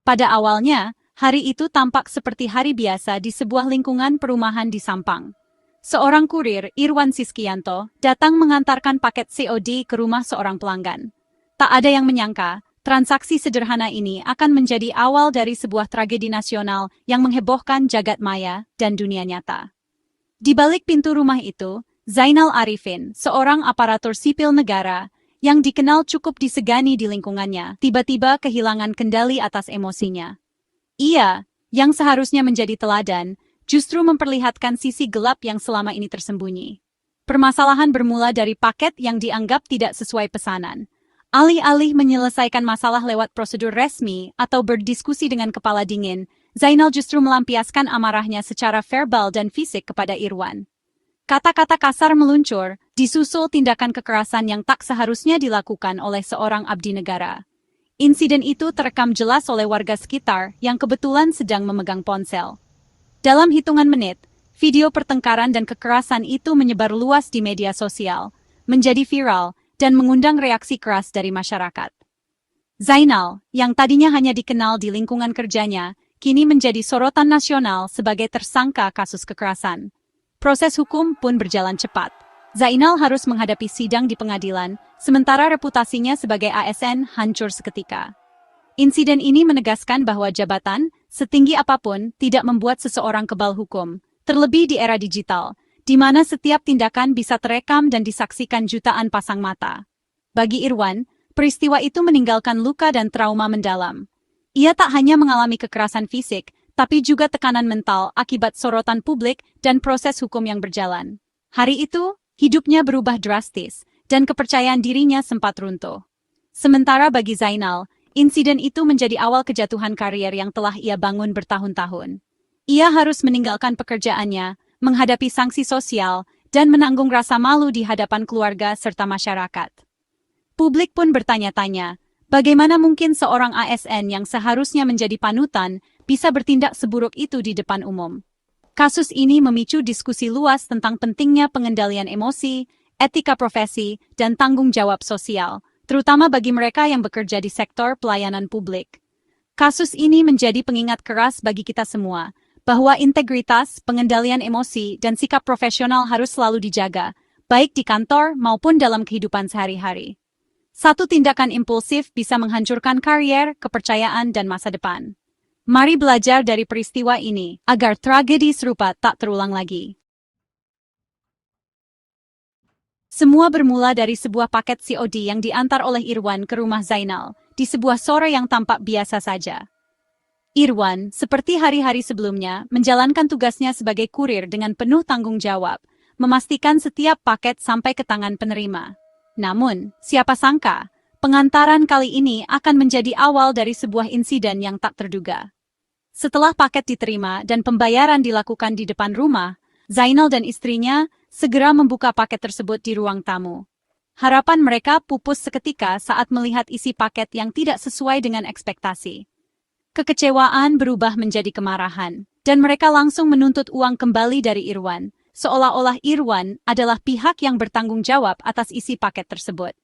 Pada awalnya, hari itu tampak seperti hari biasa di sebuah lingkungan perumahan di Sampang. Seorang kurir, Irwan Siskianto, datang mengantarkan paket COD ke rumah seorang pelanggan. Tak ada yang menyangka, transaksi sederhana ini akan menjadi awal dari sebuah tragedi nasional yang menghebohkan jagat maya dan dunia nyata. Di balik pintu rumah itu, Zainal Arifin, seorang aparatur sipil negara, yang dikenal cukup disegani di lingkungannya, tiba-tiba kehilangan kendali atas emosinya. Ia, yang seharusnya menjadi teladan, justru memperlihatkan sisi gelap yang selama ini tersembunyi. Permasalahan bermula dari paket yang dianggap tidak sesuai pesanan. Alih-alih menyelesaikan masalah lewat prosedur resmi atau berdiskusi dengan kepala dingin, Zainal justru melampiaskan amarahnya secara verbal dan fisik kepada Irwan. Kata-kata kasar meluncur, disusul tindakan kekerasan yang tak seharusnya dilakukan oleh seorang abdi negara. Insiden itu terekam jelas oleh warga sekitar yang kebetulan sedang memegang ponsel. Dalam hitungan menit, video pertengkaran dan kekerasan itu menyebar luas di media sosial, menjadi viral, dan mengundang reaksi keras dari masyarakat. Zainal, yang tadinya hanya dikenal di lingkungan kerjanya, kini menjadi sorotan nasional sebagai tersangka kasus kekerasan. Proses hukum pun berjalan cepat. Zainal harus menghadapi sidang di pengadilan, sementara reputasinya sebagai ASN hancur seketika. Insiden ini menegaskan bahwa jabatan, setinggi apapun, tidak membuat seseorang kebal hukum, terlebih di era digital, di mana setiap tindakan bisa terekam dan disaksikan jutaan pasang mata. Bagi Irwan, peristiwa itu meninggalkan luka dan trauma mendalam. Ia tak hanya mengalami kekerasan fisik, tapi juga tekanan mental akibat sorotan publik dan proses hukum yang berjalan. Hari itu, hidupnya berubah drastis, dan kepercayaan dirinya sempat runtuh. Sementara bagi Zainal, insiden itu menjadi awal kejatuhan karier yang telah ia bangun bertahun-tahun. Ia harus meninggalkan pekerjaannya, menghadapi sanksi sosial, dan menanggung rasa malu di hadapan keluarga serta masyarakat. Publik pun bertanya-tanya, bagaimana mungkin seorang ASN yang seharusnya menjadi panutan bisa bertindak seburuk itu di depan umum. Kasus ini memicu diskusi luas tentang pentingnya pengendalian emosi, etika profesi, dan tanggung jawab sosial, terutama bagi mereka yang bekerja di sektor pelayanan publik. Kasus ini menjadi pengingat keras bagi kita semua, bahwa integritas, pengendalian emosi, dan sikap profesional harus selalu dijaga, baik di kantor maupun dalam kehidupan sehari-hari. Satu tindakan impulsif bisa menghancurkan karier, kepercayaan, dan masa depan. Mari belajar dari peristiwa ini, agar tragedi serupa tak terulang lagi. Semua bermula dari sebuah paket COD yang diantar oleh Irwan ke rumah Zainal, di sebuah sore yang tampak biasa saja. Irwan, seperti hari-hari sebelumnya, menjalankan tugasnya sebagai kurir dengan penuh tanggung jawab, memastikan setiap paket sampai ke tangan penerima. Namun, siapa sangka, pengantaran kali ini akan menjadi awal dari sebuah insiden yang tak terduga. Setelah paket diterima dan pembayaran dilakukan di depan rumah, Zainal dan istrinya segera membuka paket tersebut di ruang tamu. Harapan mereka pupus seketika saat melihat isi paket yang tidak sesuai dengan ekspektasi. Kekecewaan berubah menjadi kemarahan, dan mereka langsung menuntut uang kembali dari Irwan, seolah-olah Irwan adalah pihak yang bertanggung jawab atas isi paket tersebut.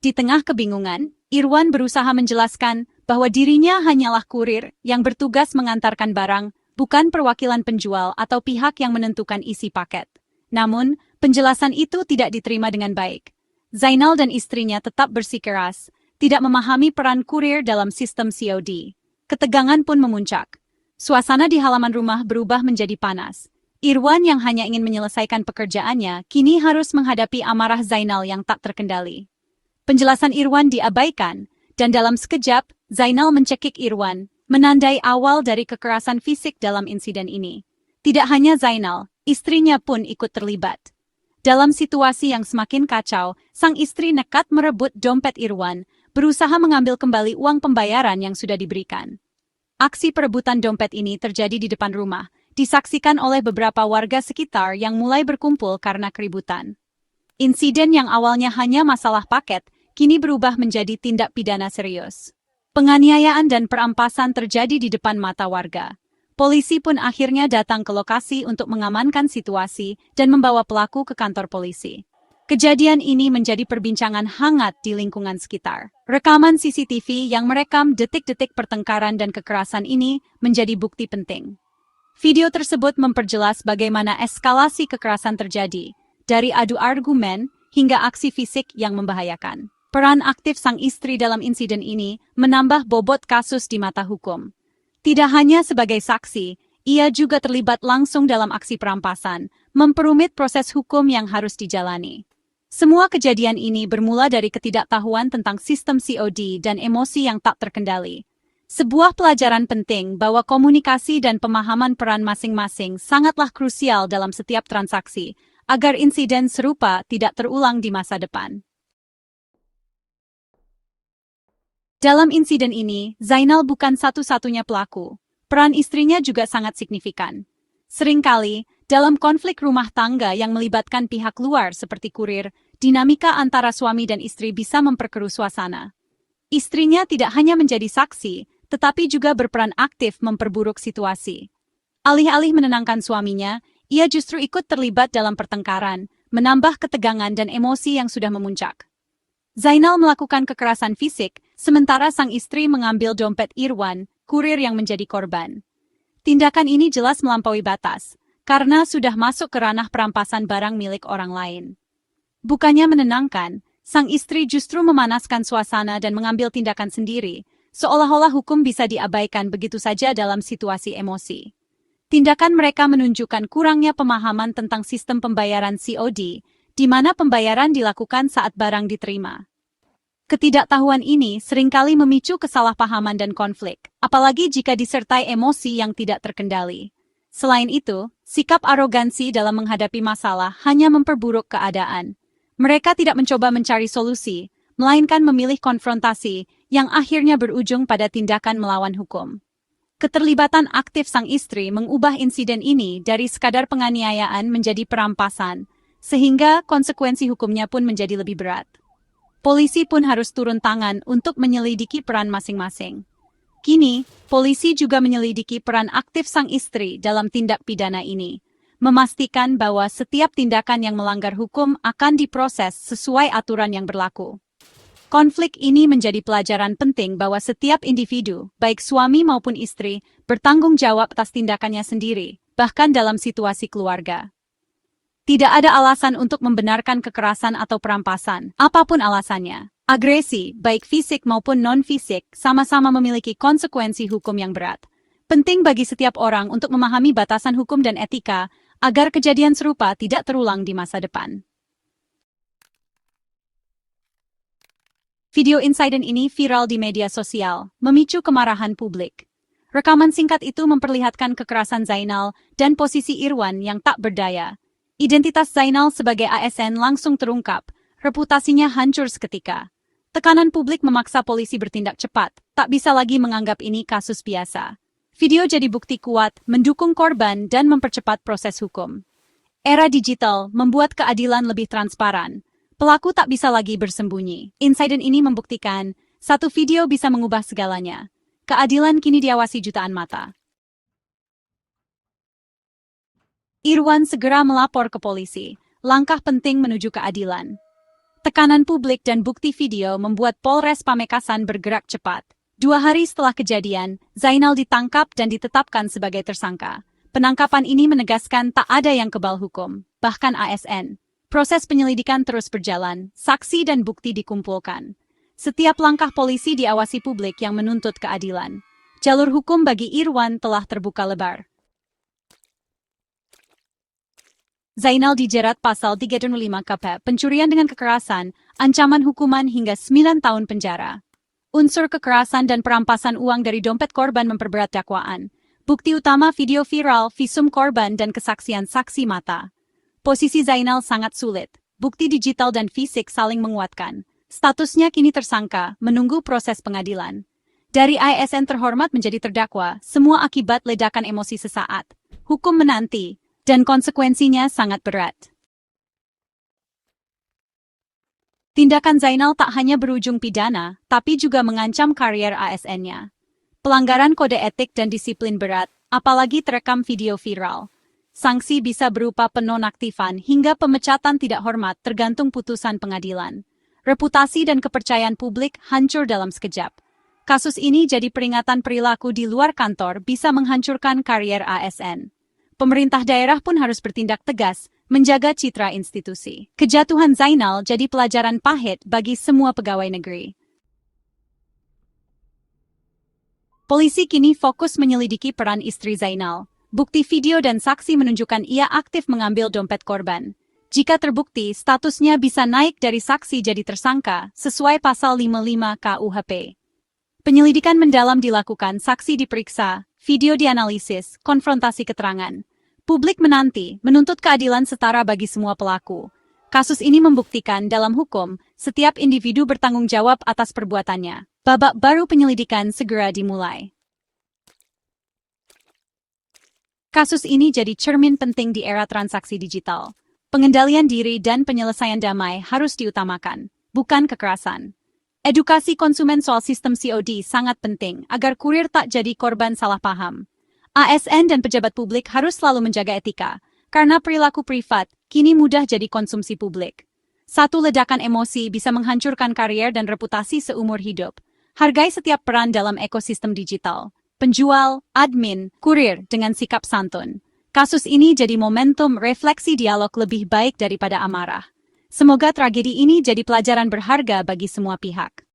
Di tengah kebingungan, Irwan berusaha menjelaskan bahwa dirinya hanyalah kurir yang bertugas mengantarkan barang, bukan perwakilan penjual atau pihak yang menentukan isi paket. Namun, penjelasan itu tidak diterima dengan baik. Zainal dan istrinya tetap bersikeras, tidak memahami peran kurir dalam sistem COD. Ketegangan pun memuncak. Suasana di halaman rumah berubah menjadi panas. Irwan yang hanya ingin menyelesaikan pekerjaannya, kini harus menghadapi amarah Zainal yang tak terkendali. Penjelasan Irwan diabaikan, dan dalam sekejap, Zainal mencekik Irwan, menandai awal dari kekerasan fisik dalam insiden ini. Tidak hanya Zainal, istrinya pun ikut terlibat. Dalam situasi yang semakin kacau, sang istri nekat merebut dompet Irwan, berusaha mengambil kembali uang pembayaran yang sudah diberikan. Aksi perebutan dompet ini terjadi di depan rumah, disaksikan oleh beberapa warga sekitar yang mulai berkumpul karena keributan. Insiden yang awalnya hanya masalah paket, kini berubah menjadi tindak pidana serius. Penganiayaan dan perampasan terjadi di depan mata warga. Polisi pun akhirnya datang ke lokasi untuk mengamankan situasi dan membawa pelaku ke kantor polisi. Kejadian ini menjadi perbincangan hangat di lingkungan sekitar. Rekaman CCTV yang merekam detik-detik pertengkaran dan kekerasan ini menjadi bukti penting. Video tersebut memperjelas bagaimana eskalasi kekerasan terjadi, dari adu argumen hingga aksi fisik yang membahayakan. Peran aktif sang istri dalam insiden ini menambah bobot kasus di mata hukum. Tidak hanya sebagai saksi, ia juga terlibat langsung dalam aksi perampasan, memperumit proses hukum yang harus dijalani. Semua kejadian ini bermula dari ketidaktahuan tentang sistem COD dan emosi yang tak terkendali. Sebuah pelajaran penting bahwa komunikasi dan pemahaman peran masing-masing sangatlah krusial dalam setiap transaksi, agar insiden serupa tidak terulang di masa depan. Dalam insiden ini, Zainal bukan satu-satunya pelaku. Peran istrinya juga sangat signifikan. Seringkali, dalam konflik rumah tangga yang melibatkan pihak luar seperti kurir, dinamika antara suami dan istri bisa memperkeruh suasana. Istrinya tidak hanya menjadi saksi, tetapi juga berperan aktif memperburuk situasi. Alih-alih menenangkan suaminya, ia justru ikut terlibat dalam pertengkaran, menambah ketegangan dan emosi yang sudah memuncak. Zainal melakukan kekerasan fisik, sementara sang istri mengambil dompet Irwan, kurir yang menjadi korban. Tindakan ini jelas melampaui batas, karena sudah masuk ke ranah perampasan barang milik orang lain. Bukannya menenangkan, sang istri justru memanaskan suasana dan mengambil tindakan sendiri, seolah-olah hukum bisa diabaikan begitu saja dalam situasi emosi. Tindakan mereka menunjukkan kurangnya pemahaman tentang sistem pembayaran COD, di mana pembayaran dilakukan saat barang diterima. Ketidaktahuan ini seringkali memicu kesalahpahaman dan konflik, apalagi jika disertai emosi yang tidak terkendali. Selain itu, sikap arogansi dalam menghadapi masalah hanya memperburuk keadaan. Mereka tidak mencoba mencari solusi, melainkan memilih konfrontasi yang akhirnya berujung pada tindakan melawan hukum. Keterlibatan aktif sang istri mengubah insiden ini dari sekadar penganiayaan menjadi perampasan, sehingga konsekuensi hukumnya pun menjadi lebih berat. Polisi pun harus turun tangan untuk menyelidiki peran masing-masing. Kini, polisi juga menyelidiki peran aktif sang istri dalam tindak pidana ini, memastikan bahwa setiap tindakan yang melanggar hukum akan diproses sesuai aturan yang berlaku. Konflik ini menjadi pelajaran penting bahwa setiap individu, baik suami maupun istri, bertanggung jawab atas tindakannya sendiri, bahkan dalam situasi keluarga. Tidak ada alasan untuk membenarkan kekerasan atau perampasan, apapun alasannya. Agresi, baik fisik maupun non-fisik, sama-sama memiliki konsekuensi hukum yang berat. Penting bagi setiap orang untuk memahami batasan hukum dan etika, agar kejadian serupa tidak terulang di masa depan. Video insiden ini viral di media sosial, memicu kemarahan publik. Rekaman singkat itu memperlihatkan kekerasan Zainal dan posisi Irwan yang tak berdaya. Identitas Zainal sebagai ASN langsung terungkap, reputasinya hancur seketika. Tekanan publik memaksa polisi bertindak cepat, tak bisa lagi menganggap ini kasus biasa. Video jadi bukti kuat, mendukung korban dan mempercepat proses hukum. Era digital membuat keadilan lebih transparan. Pelaku tak bisa lagi bersembunyi. Insiden ini membuktikan, satu video bisa mengubah segalanya. Keadilan kini diawasi jutaan mata. Irwan segera melapor ke polisi, langkah penting menuju keadilan. Tekanan publik dan bukti video membuat Polres Pamekasan bergerak cepat. 2 hari setelah kejadian, Zainal ditangkap dan ditetapkan sebagai tersangka. Penangkapan ini menegaskan tak ada yang kebal hukum, bahkan ASN. Proses penyelidikan terus berjalan, saksi dan bukti dikumpulkan. Setiap langkah polisi diawasi publik yang menuntut keadilan. Jalur hukum bagi Irwan telah terbuka lebar. Zainal dijerat pasal 305 KP, pencurian dengan kekerasan, ancaman hukuman hingga 9 tahun penjara. Unsur kekerasan dan perampasan uang dari dompet korban memperberat dakwaan. Bukti utama video viral, visum korban dan kesaksian saksi mata. Posisi Zainal sangat sulit. Bukti digital dan fisik saling menguatkan. Statusnya kini tersangka, menunggu proses pengadilan. Dari ASN terhormat menjadi terdakwa, semua akibat ledakan emosi sesaat. Hukum menanti, dan konsekuensinya sangat berat. Tindakan Zainal tak hanya berujung pidana, tapi juga mengancam karier ASN-nya. Pelanggaran kode etik dan disiplin berat, apalagi terekam video viral. Sanksi bisa berupa penonaktifan hingga pemecatan tidak hormat tergantung putusan pengadilan. Reputasi dan kepercayaan publik hancur dalam sekejap. Kasus ini jadi peringatan perilaku di luar kantor bisa menghancurkan karier ASN. Pemerintah daerah pun harus bertindak tegas, menjaga citra institusi. Kejatuhan Zainal jadi pelajaran pahit bagi semua pegawai negeri. Polisi kini fokus menyelidiki peran istri Zainal. Bukti video dan saksi menunjukkan ia aktif mengambil dompet korban. Jika terbukti, statusnya bisa naik dari saksi jadi tersangka, sesuai pasal 55 KUHP. Penyelidikan mendalam dilakukan, saksi diperiksa, video dianalisis, konfrontasi keterangan. Publik menanti, menuntut keadilan setara bagi semua pelaku. Kasus ini membuktikan dalam hukum, setiap individu bertanggung jawab atas perbuatannya. Babak baru penyelidikan segera dimulai. Kasus ini jadi cermin penting di era transaksi digital. Pengendalian diri dan penyelesaian damai harus diutamakan, bukan kekerasan. Edukasi konsumen soal sistem COD sangat penting agar kurir tak jadi korban salah paham. ASN dan pejabat publik harus selalu menjaga etika, karena perilaku privat kini mudah jadi konsumsi publik. Satu ledakan emosi bisa menghancurkan karier dan reputasi seumur hidup. Hargai setiap peran dalam ekosistem digital. Penjual, admin, kurir dengan sikap santun. Kasus ini jadi momentum refleksi dialog lebih baik daripada amarah. Semoga tragedi ini jadi pelajaran berharga bagi semua pihak.